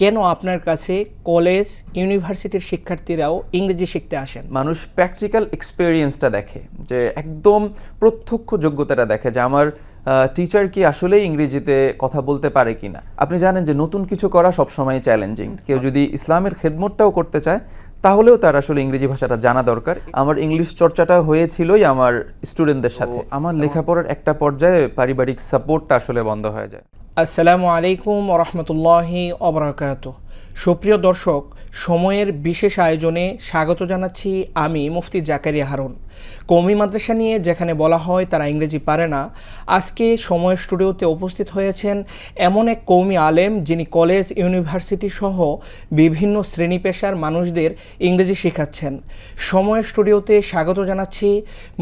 কেন আপনার কাছে কলেজ ইউনিভার্সিটির শিক্ষার্থীরাও ইংরেজি শিখতে আসেন? মানুষ প্র্যাকটিক্যাল এক্সপেরিয়েন্সটা দেখে, যে একদম প্রত্যক্ষ যোগ্যতাটা দেখে যে আমার টিচার কি আসলেই ইংরেজিতে কথা বলতে পারে কিনা। আপনি জানেন যে নতুন কিছু করা সবসময় চ্যালেঞ্জিং। কেউ যদি ইসলামের খেদমতটাও করতে চায় তাহলেও তার আসলে ইংরেজি ভাষাটা জানা দরকার। আমার ইংলিশ চর্চাটা হয়েছিলই আমার স্টুডেন্টদের সাথে। আমার লেখাপড়ার একটা পর্যায়ে পারিবারিক সাপোর্টটা আসলে বন্ধ হয়ে যায়। আসসালামু আলাইকুম ওরহমতুল্লাহি ওবরাকাতুহু। সুপ্রিয় দর্শক, সময়ের বিশেষ আয়োজনে স্বাগত জানাচ্ছি আমি মুফতি জাকারিয়া হারুন। কওমি মাদ্রাসা নিয়ে যেখানে বলা হয় তারা ইংরেজি পারে না, আজকে সময় স্টুডিওতে উপস্থিত হয়েছেন এমন এক কওমি আলেম যিনি কলেজ ইউনিভার্সিটি সহ বিভিন্ন শ্রেণী পেশার মানুষদের ইংরেজি শেখাচ্ছেন। সময় স্টুডিওতে স্বাগত জানাচ্ছি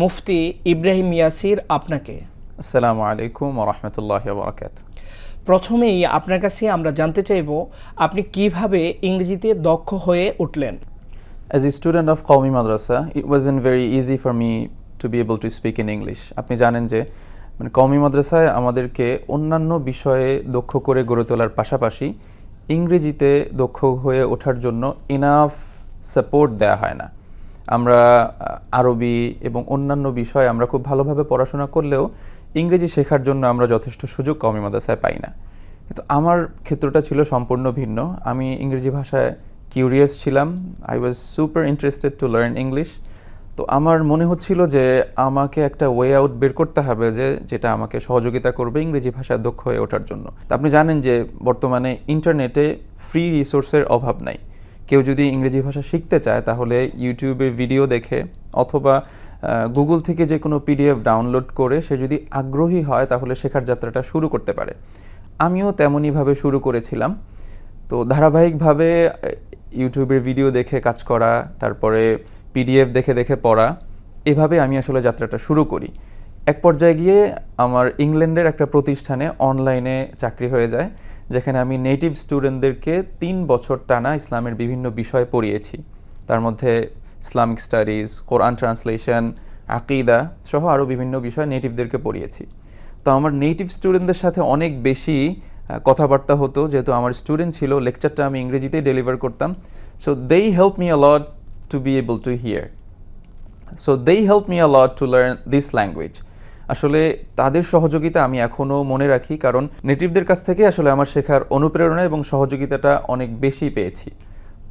মুফতি ইব্রাহিম ইয়াসির আপনাকে। আসসালামু আলাইকুম ওরহমতুল্লাহি ওবরাকাতুহু। প্রথমেই আপনার কাছে আমরা জানতে চাইব আপনি কিভাবে ইংরেজিতে দক্ষ হয়ে উঠলেন? As a student of Qawmi Madrasa, it wasn't very easy for me to be able to speak in English. আপনি জানেন যে কওমি মাদ্রাসায় আমাদেরকে অন্যান্য বিষয়ে দক্ষ করে গড়ে তোলার পাশাপাশি ইংরেজিতে দক্ষ হয়ে ওঠার জন্য ইনাফ সাপোর্ট দেওয়া হয় না। আমরা আরবি এবং অন্যান্য বিষয়ে আমরা খুব ভালোভাবে পড়াশোনা করলেও ইংরেজি শেখার জন্য আমরা যথেষ্ট সুযোগ কওমি মাদ্রাসায় পাই না। কিন্তু আমার ক্ষেত্রটা ছিল সম্পূর্ণ ভিন্ন। আমি ইংরেজি ভাষায় কিউরিয়াস ছিলাম। I was super interested to learn English. তো আমার মনে হচ্ছিল যে আমাকে একটা ওয়ে আউট বের করতে হবে যেটা আমাকে সহযোগিতা করবে ইংরেজি ভাষায় দক্ষ হয়ে ওঠার জন্য। তো আপনি জানেন যে বর্তমানে ইন্টারনেটে ফ্রি রিসোর্সের অভাব নাই। কেউ যদি ইংরেজি ভাষা শিখতে চায় তাহলে ইউটিউবের ভিডিও দেখে অথবা গুগল থেকে যে কোনো পিডিএফ ডাউনলোড করে সে যদি আগ্রহী হয় তাহলে শেখার যাত্রাটা শুরু করতে পারে। আমিও তেমনইভাবে শুরু করেছিলাম। তো ধারাবাহিকভাবে ইউটিউবের ভিডিও দেখে কাজ করা, তারপরে পিডিএফ দেখে দেখে পড়া, এভাবে আমি আসলে যাত্রাটা শুরু করি। এক পর্যায়ে গিয়ে আমার ইংল্যান্ডের একটা প্রতিষ্ঠানে অনলাইনে চাকরি হয়ে যায়, যেখানে আমি নেটিভ স্টুডেন্টদেরকে 3 বছর টানা ইসলামের বিভিন্ন বিষয় পড়িয়েছি। তার মধ্যে ইসলামিক স্টাডিজ, কোরআন ট্রান্সলেশন, আকিদা সহ আরও বিভিন্ন বিষয় নেটিভদেরকে পড়িয়েছি। তো আমার নেটিভ স্টুডেন্টদের সাথে অনেক বেশি কথাবার্তা হতো, যেহেতু আমার স্টুডেন্ট ছিল, লেকচারটা আমি ইংরেজিতেই ডেলিভার করতাম। So they help me a lot to be able to hear, so they help me a lot to learn this language. আসলে তাদের সহযোগিতা আমি এখনও মনে রাখি, কারণ নেটিভদের কাছ থেকে আসলে আমার শেখার অনুপ্রেরণা এবং সহযোগিতাটা অনেক বেশি পেয়েছি।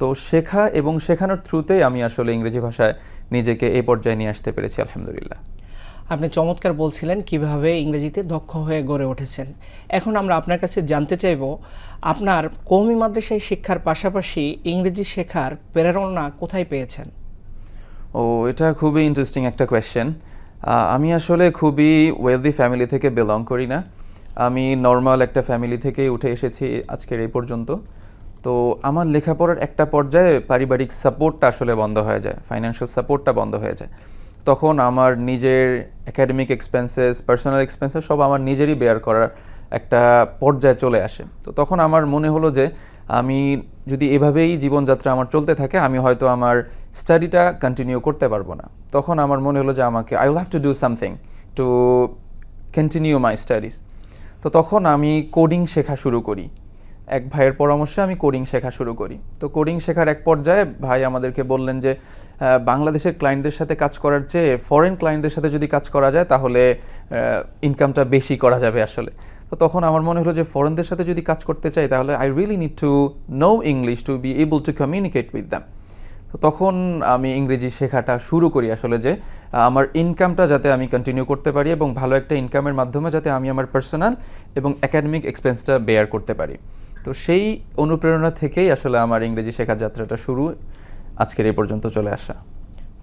তো শেখা এবং শেখানোর থ্রুতেই আমি আসলে ইংরেজি ভাষায় নিজেকে এই পর্যায়ে নিয়ে আসতে পেরেছি, আলহামদুলিল্লাহ। আপনি চমৎকার বলছিলেন কিভাবে ইংরেজিতে দক্ষ হয়ে গড়ে উঠেছেন। এখন আমরা আপনার কাছে জানতে চাইব আপনার কওমি মাদ্রাসায় শিক্ষার পাশাপাশি ইংরেজি শেখার প্রেরণা কোথায় পেয়েছেন? এটা খুবই ইন্টারেস্টিং একটা কোয়েশ্চেন। আমি আসলে খুবই ওয়েলদি ফ্যামিলি থেকে বিলং করি না। আমি নর্মাল একটা ফ্যামিলি থেকেই উঠে এসেছি আজকের এই পর্যন্ত। তো আমার লেখাপড়ার একটা পর্যায়ে পারিবারিক সাপোর্টটা আসলে বন্ধ হয়ে যায়, ফাইন্যান্সিয়াল সাপোর্টটা বন্ধ হয়ে যায়। তখন আমার নিজের একাডেমিক এক্সপেন্সেস, পার্সোনাল এক্সপেন্সেস সব আমার নিজেরই বেয়ার করার একটা পর্যায়ে চলে আসে। তো তখন আমার মনে হলো যে আমি যদি এভাবেই জীবনযাত্রা আমার চলতে থাকে, আমি হয়তো আমার স্টাডিটা কন্টিনিউ করতে পারবো না। তখন আমার মনে হলো যে আমাকে I will have to do something to continue my studies. তো তখন আমি কোডিং শেখা শুরু করি। এক ভাইয়ের পরামর্শে আমি কোডিং শেখা শুরু করি। তো কোডিং শেখার এক পর্যায়ে ভাই আমাদেরকে বললেন যে বাংলাদেশের ক্লায়েন্টদের সাথে কাজ করার চেয়ে ফরেন ক্লায়েন্টদের সাথে যদি কাজ করা যায় তাহলে ইনকামটা বেশি করা যাবে আসলে। তো তখন আমার মনে হলো যে ফরেনদের সাথে যদি কাজ করতে চাই তাহলে I really need to know English to be able to communicate with them. তো তখন আমি ইংরেজি শেখাটা শুরু করি আসলে, যে আমার ইনকামটা যাতে আমি কন্টিনিউ করতে পারি এবং ভালো একটা ইনকামের মাধ্যমে যাতে আমি আমার পার্সোনাল এবং একাডেমিক এক্সপেন্সটা বেয়ার করতে পারি। তো সেই অনুপ্রেরণা থেকেই আসলে আমার ইংরেজি শেখার যাত্রাটা শুরু, আজকের এই পর্যন্ত চলে আসা।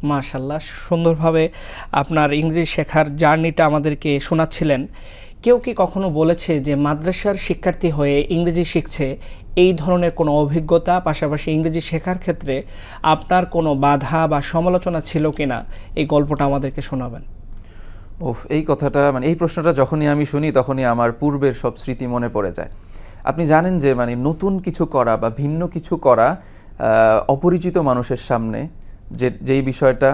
মাশাআল্লাহ, সুন্দরভাবে আপনার ইংরেজি শেখার জার্নিটা আমাদেরকে শোনাচ্ছিলেন। কেউ কি কখনো বলেছে যে মাদ্রাসার শিক্ষার্থী হয়ে ইংরেজি শিখছে, এই ধরনের কোনো অভিজ্ঞতা, পাশাপাশি ইংরেজি শেখার ক্ষেত্রে আপনার কোনো বাধা বা সমালোচনা ছিল কিনা, এই গল্পটা আমাদেরকে শোনাবেন? এই কথাটা এই প্রশ্নটা যখনই আমি শুনি তখনই আমার পূর্বের সব স্মৃতি মনে পড়ে যায়। আপনি জানেন যে নতুন কিছু করা বা ভিন্ন কিছু করা অপরিচিত মানুষের সামনে, যেই বিষয়টা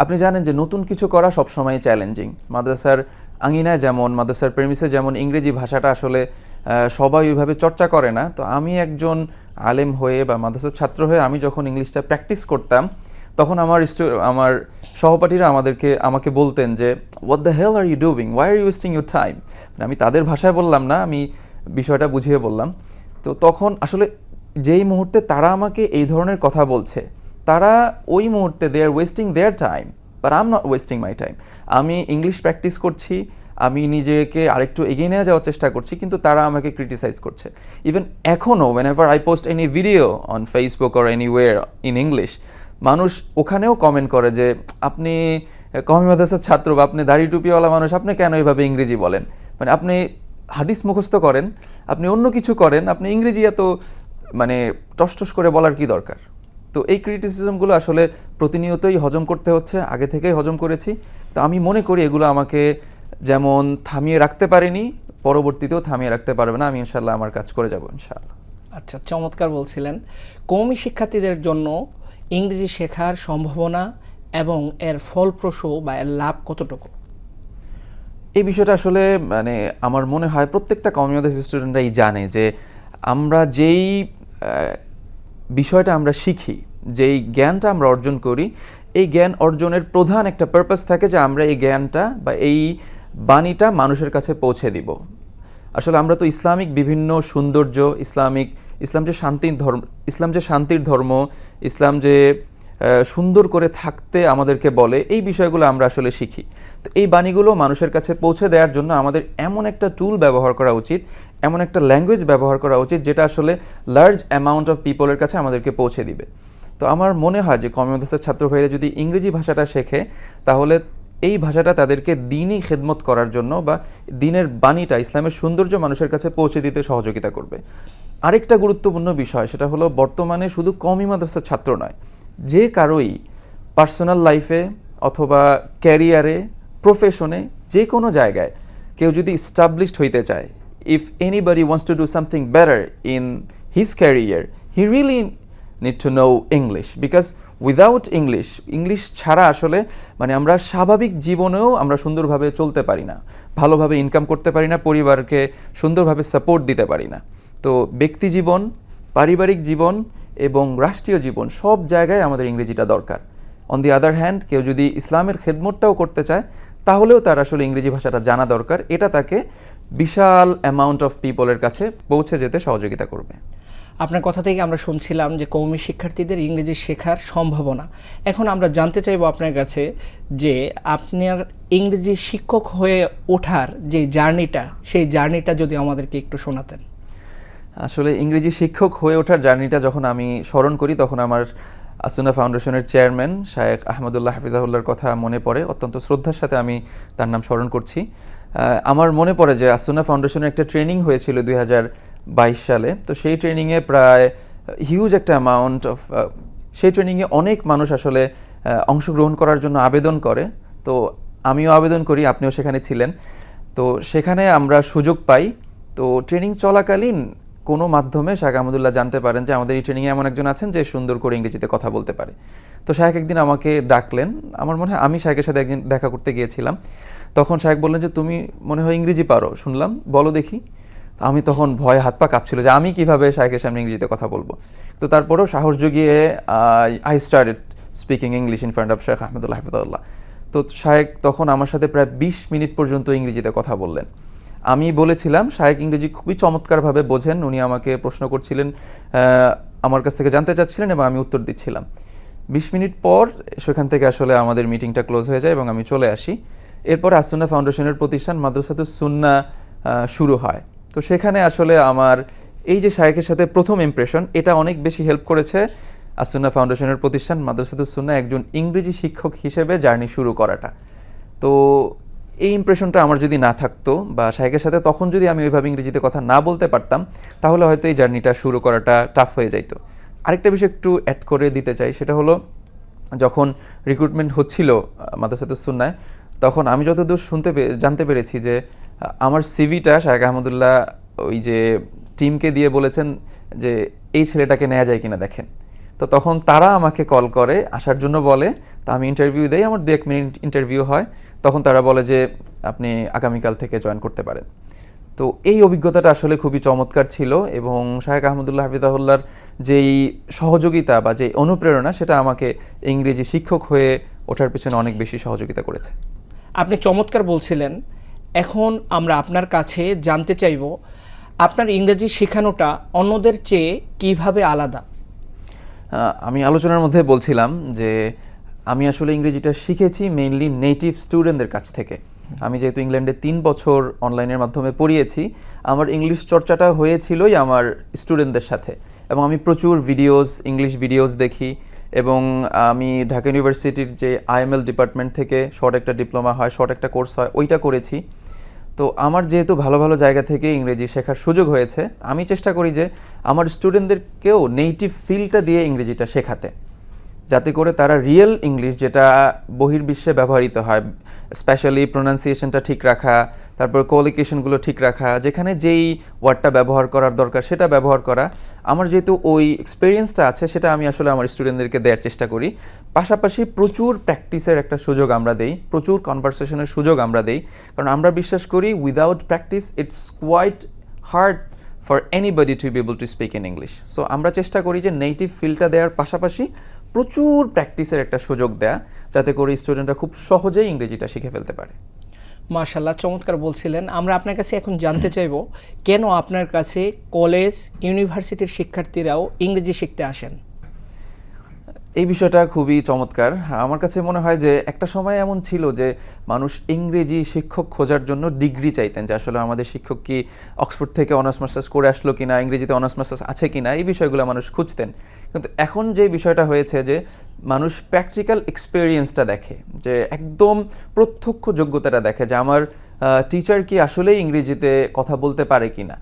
আপনি জানেন যে নতুন কিছু করা সবসময় চ্যালেঞ্জিং। মাদ্রাসার আঙিনায় যেমন, মাদ্রাসার প্রেমিসে যেমন ইংরেজি ভাষাটা আসলে সবাই ওইভাবে চর্চা করে না। তো আমি একজন আলেম হয়ে বা মাদ্রাসার ছাত্র হয়ে আমি যখন ইংলিশটা প্র্যাকটিস করতাম, তখন আমার সহপাঠীরা আমাকে বলতেন যে what the hell are you doing, why are you wasting your time. মানে আমি তাদের ভাষায় বললাম না, আমি বিষয়টা বুঝিয়ে বললাম। তো তখন আসলে যেই মুহূর্তে তারা আমাকে এই ধরনের কথা বলছে, তারা ওই মুহূর্তে they are wasting their time, but I am not wasting my time. আমি ইংলিশ প্র্যাকটিস করছি, আমি নিজেকে আরেকটু এগিয়ে নিয়ে যাওয়ার চেষ্টা করছি, কিন্তু তারা আমাকে ক্রিটিসাইজ করছে। ইভেন এখনও whenever I post any video on Facebook or anywhere in English, মানুষ ওখানেও কমেন্ট করে যে আপনি কওমি মাদ্রাসার ছাত্র বা আপনি দাড়ি টুপিওয়ালা মানুষ, আপনি কেন এইভাবে ইংরেজি বলেন? মানে আপনি হাদিস মুখস্থ করেন, আপনি অন্য কিছু করেন, আপনি ইংরেজি এত মানে টসটস করে বলার কি দরকার? তো এই ক্রিটিসিজমগুলো আসলে প্রতিনিয়তই হজম করতে হচ্ছে, আগে থেকেই হজম করেছি। তো আমি মনে করি এগুলো আমাকে যেমন থামিয়ে রাখতে পারেনি, পরবর্তীতেও থামিয়ে রাখতে পারবে না। আমি ইনশাল্লাহ আমার কাজ করে যাব ইনশাআল্লাহ। আচ্ছা, চমৎকার বলছিলেন। কওমি শিক্ষার্থীদের জন্য ইংরেজি শেখার সম্ভাবনা এবং এর ফলপ্রসূ বা এর লাভ কতটুকু? এই বিষয়টা আসলে মানে আমার মনে হয় প্রত্যেকটা কওমি মাদ্রাসার স্টুডেন্টরাই জানে যে আমরা যেই বিষয়টা আমরা শিখি, যেই জ্ঞানটা আমরা অর্জন করি, এই জ্ঞান অর্জনের প্রধান একটা পারপাস থাকে যে আমরা এই জ্ঞানটা বা এই বাণীটা মানুষের কাছে পৌঁছে দিব। আসলে আমরা তো ইসলামিক বিভিন্ন সৌন্দর্য, ইসলাম যে শান্তির ধর্ম, ইসলাম যে সুন্দর করে থাকতে আমাদেরকে বলে, এই বিষয়গুলো আমরা আসলে শিখি। তো এই বাণীগুলো মানুষের কাছে পৌঁছে দেওয়ার জন্য আমাদের এমন একটা টুল ব্যবহার করা উচিত, এমন একটা ল্যাঙ্গুয়েজ ব্যবহার করা উচিত যেটা আসলে লার্জ অ্যামাউন্ট অফ পিপলের কাছে আমাদেরকে পৌঁছে দিবে। তো আমার মনে হয় যে কওমি মাদ্রাসার ছাত্র ভাইরা যদি ইংরেজি ভাষাটা শেখে, তাহলে এই ভাষাটা তাদেরকে দ্বীনি খেদমত করার জন্য বা দ্বীনের বাণীটা, ইসলামের সৌন্দর্য মানুষের কাছে পৌঁছে দিতে সহযোগিতা করবে। আরেকটা গুরুত্বপূর্ণ বিষয়, সেটা হলো বর্তমানে শুধু কওমি মাদ্রাসার ছাত্র নয়, যে কারোই পার্সোনাল লাইফে অথবা ক্যারিয়ারে, প্রফেশনে, যে কোনো জায়গায় কেউ যদি এস্টাবলিশড হইতে চায়, if anybody wants to do something better in his career, he really need to know English, because without English ছাড়া আসলে মানে আমরা স্বাভাবিক জীবনেও আমরা সুন্দরভাবে চলতে পারি না, ভালোভাবে ইনকাম করতে পারি না, পরিবারকে সুন্দরভাবে সাপোর্ট দিতে পারি না। তো ব্যক্তি জীবন, পারিবারিক জীবন এবং রাষ্ট্রীয় জীবন, সব জায়গায় আমাদের ইংরেজিটা দরকার। অন দি আদার হ্যান্ড, কেউ যদি ইসলামের খেদমতটাও করতে চায়, তাহলেও তার আসলে ইংরেজি ভাষাটা জানা দরকার। এটা তাকে বিশাল অ্যামাউন্ট অফ পিপলের কাছে পৌঁছে যেতে সহযোগিতা করবে। আপনার কথা থেকে আমরা শুনছিলাম যে কওমি শিক্ষার্থীদের ইংরেজি শেখার সম্ভাবনা। এখন আমরা জানতে চাইব আপনার কাছে যে আপনার ইংরেজি শিক্ষক হয়ে ওঠার যে জার্নিটা, সেই জার্নিটা যদি আমাদেরকে একটু শোনাতেন। আসলে ইংরেজি শিক্ষক হয়ে ওঠার জার্নিটা যখন আমি স্মরণ করি, তখন আমার আসুন্নাহ ফাউন্ডেশনের চেয়ারম্যান শায়েখ আহমদুল্লাহ হাফিজাহুল্লাহর কথা মনে পড়ে। অত্যন্ত শ্রদ্ধার সাথে আমি তার নাম স্মরণ করছি। আমার মনে পড়ে যে আসুন্নাহ ফাউন্ডেশনের একটা ট্রেনিং হয়েছিল 2022 সালে। তো সেই ট্রেনিংয়ে প্রায় হিউজ একটা অ্যামাউন্ট অফ, সেই ট্রেনিংয়ে অনেক মানুষ আসলে অংশগ্রহণ করার জন্য আবেদন করে। তো আমিও আবেদন করি, আপনিও সেখানে ছিলেন। তো সেখানে আমরা সুযোগ পাই। তো ট্রেনিং চলাকালীন কোনো মাধ্যমে শায়েখ আহমদুল্লাহ জানতে পারেন যে আমাদের এই ট্রেনিংয়ে এমন একজন আছেন যে সুন্দর করে ইংরেজিতে কথা বলতে পারে। তো শায়েখ একদিন আমাকে ডাকলেন। আমার মনে হয় আমি শায়েখের সাথে একদিন দেখা করতে গিয়েছিলাম। তখন শায়েখ বললেন যে তুমি মনে হয় ইংরেজি পারো, শুনলাম, বলো দেখি। আমি তখন ভয়ে হাত পা কাঁপছিল যে আমি কিভাবে শায়েখের সামনে ইংরেজিতে কথা বলবো। তো তারপরেও সাহস জুগিয়ে I started speaking English in front of Shaykh Ahmadullah হাফিজাহুল্লাহ। তো শায়েখ তখন আমার সাথে প্রায় 20 মিনিট পর্যন্ত ইংরেজিতে কথা বললেন। আমি বলেছিলাম, শায়েখ ইংরেজি খুবই চমৎকারভাবে বোঝেন। উনি আমাকে প্রশ্ন করছিলেন, আমার কাছ থেকে জানতে চাচ্ছিলেন এবং আমি উত্তর দিচ্ছিলাম। 20 মিনিট পর সেখান থেকে আসলে আমাদের মিটিংটা ক্লোজ হয়ে যায় এবং আমি চলে আসি। এরপর আসুন্নাহ ফাউন্ডেশনের প্রতিষ্ঠান মাদ্রাসাতুস সুন্নাহ শুরু হয়। তো সেখানে আসলে আমার এই যে শায়েখের সাথে প্রথম ইমপ্রেশন, এটা অনেক বেশি হেল্প করেছে আসুন্নাহ ফাউন্ডেশনের প্রতিষ্ঠান মাদ্রাসাতুস সুন্নাহ একজন ইংরেজি শিক্ষক হিসেবে জার্নি শুরু করাটা। তো এই ইমপ্রেশনটা আমার যদি না থাকতো বা শায়েখের সাথে তখন যদি আমি ওইভাবে ইংরেজিতে কথা না বলতে পারতাম, তাহলে হয়তো এই জার্নিটা শুরু করাটা টাফ হয়ে যাইতো। আরেকটা বিষয় একটু অ্যাড করে দিতে চাই, সেটা হলো যখন রিক্রুটমেন্ট হচ্ছিল মাদ্রাসাতুস সুন্নাহ, তখন আমি যতদূর জানতে পেরেছি যে আমার সিভিটা শায়েখ আহমদুল্লাহ ওই যে টিমকে দিয়ে বলেছেন যে এই ছেলেটাকে নেওয়া যায় কিনা দেখেন। তো তখন তারা আমাকে কল করে আসার জন্য বলে। তো আমি ইন্টারভিউ দেই, আমার 2-1 মিনিট ইন্টারভিউ হয়। তখন তারা বলে যে আপনি আগামীকাল থেকে জয়েন করতে পারেন। তো এই অভিজ্ঞতাটা আসলে খুবই চমৎকার ছিল এবং শায়েখ আহমদুল্লাহ হাফিজাহুল্লাহর যেই সহযোগিতা বা যেই অনুপ্রেরণা, সেটা আমাকে ইংরেজি শিক্ষক হয়ে ওঠার পেছনে অনেক বেশি সহযোগিতা করেছে। আপনি চমৎকার বলছিলেন। এখন আমরা আপনার কাছে জানতে চাইব আপনার ইংরেজি শেখানোটা অন্যদের চেয়ে কিভাবে আলাদা। আমি আলোচনার মধ্যে বলছিলাম যে আমি আসলে ইংরেজিটা শিখেছি মেইনলি নেটিভ স্টুডেন্টদের কাছ থেকে। আমি যেহেতু ইংল্যান্ডে 3 বছর অনলাইনের মাধ্যমে পড়িয়েছি, আমার ইংলিশ চর্চাটা হয়েছিলই আমার স্টুডেন্টদের সাথে, এবং আমি প্রচুর ইংলিশ ভিডিওস দেখি, এবং আমি ঢাকা ইউনিভার্সিটির যে IML ডিপার্টমেন্ট থেকে শর্ট একটা ডিপ্লোমা হয়, শর্ট একটা কোর্স হয়, ওইটা করেছি। তো আমার যেহেতু ভালো ভালো জায়গা থেকে ইংরেজি শেখার সুযোগ হয়েছে, আমি চেষ্টা করি যে আমার স্টুডেন্টদেরকেও নেটিভ ফিলটা দিয়ে ইংরেজিটা শেখাতে, যাতে করে তারা রিয়েল ইংলিশ যেটা বহির্বিশ্বে ব্যবহৃত হয়, স্পেশালি প্রোনাউন্সিয়েশনটা ঠিক রাখা, তারপর কোলিকেশনগুলো ঠিক রাখা, যেখানে যেই ওয়ার্ডটা ব্যবহার করার দরকার সেটা ব্যবহার করা। আমার যেহেতু ওই এক্সপিরিয়েন্সটা আছে, সেটা আমি আসলে আমার স্টুডেন্টদেরকে দেওয়ার চেষ্টা করি। পাশাপাশি প্রচুর প্র্যাকটিসের একটা সুযোগ আমরা দেই, প্রচুর কনভারসেশনের সুযোগ আমরা দেই, কারণ আমরা বিশ্বাস করি without practice it's quite hard for anybody to be able to speak in English. So আমরা চেষ্টা করি যে নেটিভ ফিলটা দেওয়ার পাশাপাশি প্রচুর প্র্যাকটিসের একটা সুযোগ দেয়া, যাতে করে স্টুডেন্টরা খুব সহজেই ইংরেজিটা শিখে ফেলতে পারে। মাশাআল্লাহ, চমৎকার বলছিলেন। আমরা আপনার কাছে এখন জানতে চাইব কেন আপনার কাছে কলেজ ইউনিভার্সিটির শিক্ষার্থীরাও ইংরেজি শিখতে আসেন। এই বিষয়টা খুবই চমৎকার। আমার কাছে মনে হয় যে একটা সময় এমন ছিল যে মানুষ ইংরেজি শিক্ষক খোঁজার জন্য ডিগ্রি চাইতেন, যে আসলে আমাদের শিক্ষক কি অক্সফোর্ড থেকে অনার্স মাস্টার্স করে আসলো কিনা, ইংরেজিতে অনার্স মাস্টার্স আছে কিনা, এই বিষয়গুলো মানুষ খুঁজতেন। কিন্তু এখন যে বিষয়টা হয়েছে যে মানুষ প্র্যাকটিক্যাল এক্সপেরিয়েন্সটা দেখে, যে একদম প্রত্যক্ষ যোগ্যতাটা দেখে, যে আমার টিচার কি আসলেই ইংরেজিতে কথা বলতে পারে কিনা।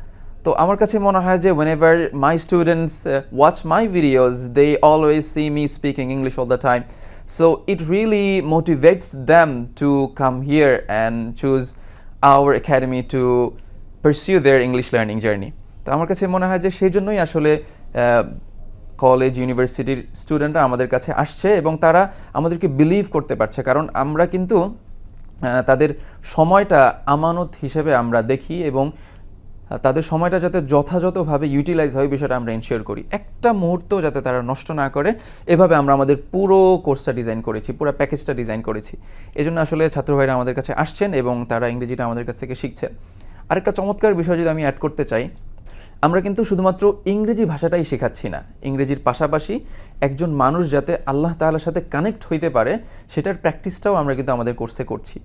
তো আমার কাছে মনে হয় যে whenever my students watch my videos, they always see me speaking English all the time. So it really motivates them to come here and choose our academy to pursue their English learning journey. তো আমার কাছে মনে হয় যে সেই জন্যই আসলে college ইউনিভার্সিটির স্টুডেন্টরা আমাদের কাছে আসছে, এবং তারা আমাদেরকে বিলিভ করতে পারছে, কারণ আমরা কিন্তু তাদের সময়টা আমানত হিসেবে আমরা দেখি, এবং তাদের সময়টা যাতে যথাযথভাবে ইউটিলাইজ হয় বিষয়টা আমরা এনশিওর করি, একটা মুহূর্ত যাতে তারা নষ্ট না করে। এভাবে আমরা আমাদের পুরো কোর্সটা ডিজাইন করেছি, পুরো প্যাকেজটা ডিজাইন করেছি। এজন্য আসলে ছাত্রভাইরা আমাদের কাছে আসছেন এবং তারা ইংরেজিটা আমাদের কাছ থেকে শিখছেন। আরেকটা চমৎকার বিষয় যদি আমি অ্যাড করতে চাই, আমরা কিন্তু শুধুমাত্র ইংরেজি ভাষাটাই শেখাচ্ছি না, ইংরেজির পাশাপাশি একজন মানুষ যাতে আল্লাহ তাআলার সাথে কানেক্ট হইতে পারে সেটার প্র্যাকটিসটাও আমরা কিন্তু আমাদের কোর্সে করছি।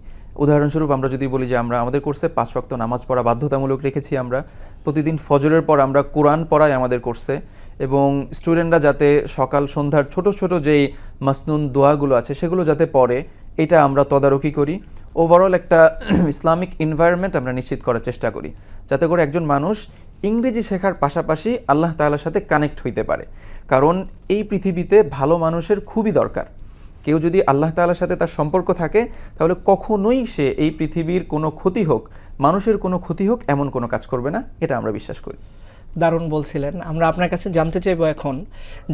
উদাহরণস্বরূপ আমরা যদি বলি যে আমরা আমাদের কোর্সে 5 ওয়াক্ত নামাজ পড়া বাধ্যতামূলক রেখেছি, আমরা প্রতিদিন ফজরের পর আমরা কোরআন পড়াই আমাদের কোর্সে, এবং স্টুডেন্টরা যাতে সকাল সন্ধ্যার ছোট ছোট যেই মাসনুন দোয়াগুলো আছে সেগুলো যাতে পড়ে, এটা আমরা তদারকি করি। ওভারঅল একটা ইসলামিক এনভায়রনমেন্ট আমরা নিশ্চিত করার চেষ্টা করি, যাতে করে একজন মানুষ ইংরেজি শেখার পাশাপাশি আল্লাহ তাআলার সাথে কানেক্ট হইতে পারে। কারণ এই পৃথিবীতে ভালো মানুষের খুবই দরকার। কেউ যদি আল্লাহ তাআলার সাথে তার সম্পর্ক থাকে, তাহলে কখনোই সে এই পৃথিবীর কোনো ক্ষতি হোক, মানুষের কোনো ক্ষতি হোক, এমন কোনো কাজ করবে না, এটা আমরা বিশ্বাস করি। দারুণ বলছিলেন। আমরা আপনার কাছে জানতে চাইব এখন,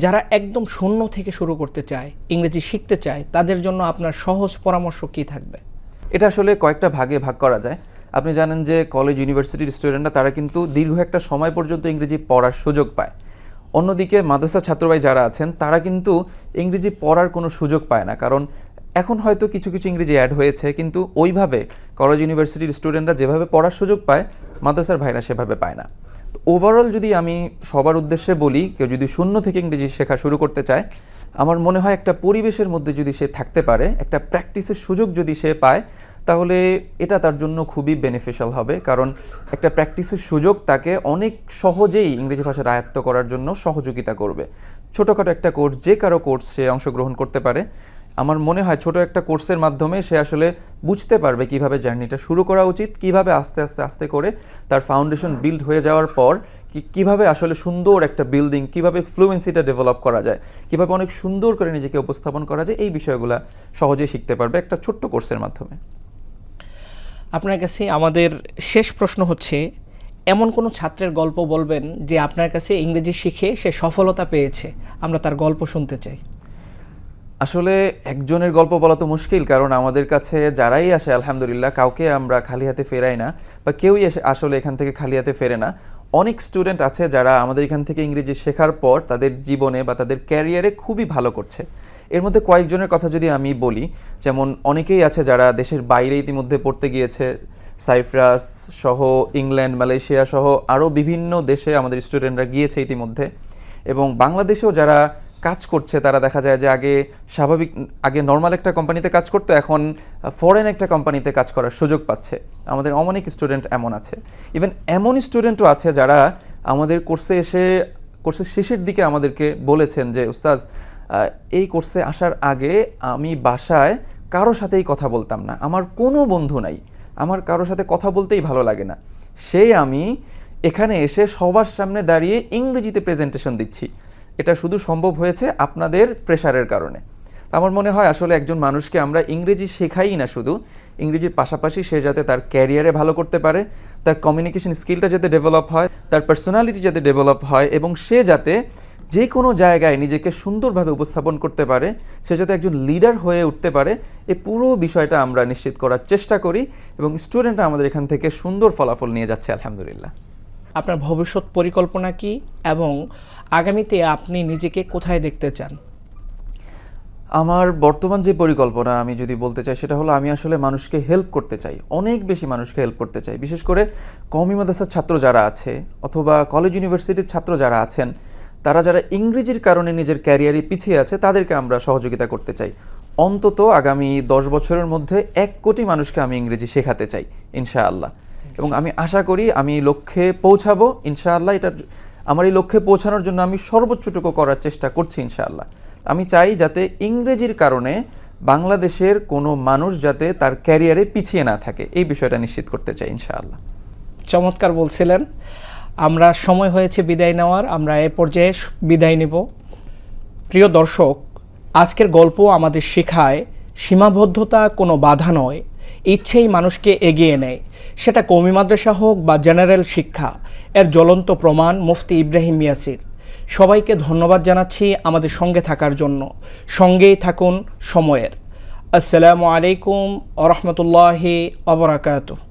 যারা একদম শূন্য থেকে শুরু করতে চায়, ইংরেজি শিখতে চায়, তাদের জন্য আপনার সহজ পরামর্শ কী থাকবে? এটা আসলে কয়েকটা ভাগে ভাগ করা যায়। আপনি জানেন যে কলেজ ইউনিভার্সিটির স্টুডেন্টরা তারা কিন্তু দীর্ঘ একটা সময় পর্যন্ত ইংরেজি পড়ার সুযোগ পায়। অন্যদিকে মাদ্রাসা ছাত্রভাই যারা আছেন তারা কিন্তু ইংরেজি পড়ার কোনো সুযোগ পায় না, কারণ এখন হয়তো কিছু কিছু ইংরেজি অ্যাড হয়েছে, কিন্তু ওইভাবে কলেজ ইউনিভার্সিটির স্টুডেন্টরা যেভাবে পড়ার সুযোগ পায় মাদ্রাসার ভাইরা সেভাবে পায় না। তো ওভারঅল যদি আমি সবার উদ্দেশ্যে বলি, কেউ যদি শূন্য থেকে ইংরেজি শেখা শুরু করতে চায়, আমার মনে হয় একটা পরিবেশের মধ্যে যদি সে থাকতে পারে, একটা প্র্যাকটিসের সুযোগ যদি সে পায়, তাহলে এটা তার জন্য খুবই বেনিফিশিয়াল হবে। কারণ একটা প্র্যাকটিসের সুযোগ তাকে অনেক সহজেই ইংরেজি ভাষার আয়ত্ত করার জন্য সহযোগিতা করবে। ছোটোখাটো একটা কোর্স, যে কারো কোর্স সে অংশগ্রহণ করতে পারে। আমার মনে হয় ছোট একটা কোর্সের মাধ্যমে সে আসলে বুঝতে পারবে কিভাবে জার্নিটা শুরু করা উচিত, কিভাবে আস্তে আস্তে আস্তে করে তার ফাউন্ডেশন বিল্ড হয়ে যাওয়ার পর কিভাবে আসলে সুন্দর একটা বিল্ডিং, কিভাবে ফ্লুয়েন্সিটা ডেভেলপ করা যায়, কিভাবে অনেক সুন্দর করে নিজেকে উপস্থাপন করা যায়, এই বিষয়গুলো সহজেই শিখতে পারবে একটা ছোট্ট কোর্সের মাধ্যমে। আপনার কাছে আমাদের শেষ প্রশ্ন হচ্ছে, এমন কোনো ছাত্রের গল্প বলবেন যে আপনার কাছে ইংরেজি শিখে সে সফলতা পেয়েছে, আমরা তার গল্প শুনতে চাই। আসলে একজনের গল্প বলা তো মুশকিল, কারণ আমাদের কাছে যারাই আসে আলহামদুলিল্লাহ কাউকে আমরা খালি হাতে ফেরাই না, বা কেউই আসলে এখান থেকে খালি হাতে ফেরে না। অনেক স্টুডেন্ট আছে যারা আমাদের এখান থেকে ইংরেজি শেখার পর তাদের জীবনে বা তাদের ক্যারিয়ারে খুবই ভালো করছে। এর মধ্যে কয়েকজনের কথা যদি আমি বলি, যেমন অনেকেই আছে যারা দেশের বাইরে ইতিমধ্যে পড়তে গিয়েছে, সাইপ্রাস সহ ইংল্যান্ড, মালয়েশিয়া সহ আরও বিভিন্ন দেশে আমাদের স্টুডেন্টরা গিয়েছে ইতিমধ্যে। এবং বাংলাদেশেও যারা কাজ করছে তারা দেখা যায় যে আগে নর্মাল একটা কোম্পানিতে কাজ করতো, এখন ফরেন একটা কোম্পানিতে কাজ করার সুযোগ পাচ্ছে। আমাদের অনেক স্টুডেন্ট এমন আছে। ইভেন এমন স্টুডেন্টও আছে যারা আমাদের কোর্সের শেষের দিকে আমাদেরকে বলেছেন যে উস্তাজ, এই কোর্সে আসার আগে আমি বাসায় কারো সাথেই কথা বলতাম না, আমার কোনো বন্ধু নাই, আমার কারো সাথে কথা বলতেই ভালো লাগে না, আমি এখানে এসে সবার সামনে দাঁড়িয়ে ইংরেজিতে প্রেজেন্টেশন দিচ্ছি। এটা শুধু সম্ভব হয়েছে আপনাদের প্রেশারের কারণে। আমার মনে হয় আসলে একজন মানুষকে আমরা ইংরেজি শেখাই না, শুধু ইংরেজির পাশাপাশি সে যাতে তার ক্যারিয়ারে ভালো করতে পারে, তার কমিউনিকেশন স্কিলটা যাতে ডেভেলপ হয়, তার পার্সোনালিটি যাতে ডেভেলপ হয়, এবং সে যাতে যে কোনো জায়গায় নিজেকে সুন্দরভাবে উপস্থাপন করতে পারে, সে যাতে একজন লিডার হয়ে উঠতে পারে, এই পুরো বিষয়টা আমরা নিশ্চিত করার চেষ্টা করি। এবং স্টুডেন্টরা আমাদের এখান থেকে সুন্দর ফলাফল নিয়ে যাচ্ছে আলহামদুলিল্লাহ। আপনার ভবিষ্যৎ পরিকল্পনা কি এবং আগামীতে আপনি নিজেকে কোথায় দেখতে চান? আমার বর্তমান যে পরিকল্পনা আমি যদি বলতে চাই সেটা হলো, আমি আসলে মানুষকে হেল্প করতে চাই, অনেক বেশি মানুষকে হেল্প করতে চাই। বিশেষ করে কওমি মাদ্রাসার ছাত্র যারা আছে অথবা কলেজ ইউনিভার্সিটির ছাত্র যারা আছেন, তারা যারা ইংরেজির কারণে নিজের ক্যারিয়ারে পিছিয়ে আছে, তাদেরকে আমরা সহযোগিতা করতে চাই। অন্তত আগামী 10 বছরের মধ্যে 1 কোটি মানুষকে আমি ইংরেজি শেখাতে চাই ইনশাআল্লাহ। এবং আমি আশা করি আমি লক্ষ্যে পৌঁছাবো ইনশাআল্লাহ। আমার এই লক্ষ্যে পৌঁছানোর জন্য আমি সর্বোচ্চটুকু করার চেষ্টা করছি ইনশাআল্লাহ। আমি চাই যাতে ইংরেজির কারণে বাংলাদেশের কোনো মানুষ যাতে তার ক্যারিয়ারে পিছিয়ে না থাকে, এই বিষয়টা নিশ্চিত করতে চাই ইনশাআল্লাহ। চমৎকার বলছিলেন। আমরা সময় হয়েছে বিদায় নেওয়ার, আমরা এ পর্যায়ে বিদায় নেব। প্রিয় দর্শক, আজকের গল্প আমাদের শেখায় সীমাবদ্ধতা কোনো বাধা নয়, ইচ্ছেই মানুষকে এগিয়ে নেয়। সেটা কওমি মাদ্রাসা হোক বা জেনারেল শিক্ষা, এর জ্বলন্ত প্রমাণ মুফতি ইব্রাহিম ইয়াসির। সবাইকে ধন্যবাদ জানাচ্ছি আমাদের সঙ্গে থাকার জন্য। সঙ্গেই থাকুন সময়ের। আসসালামু আলাইকুম ওয়া রাহমাতুল্লাহি ওয়া বারাকাতুহু।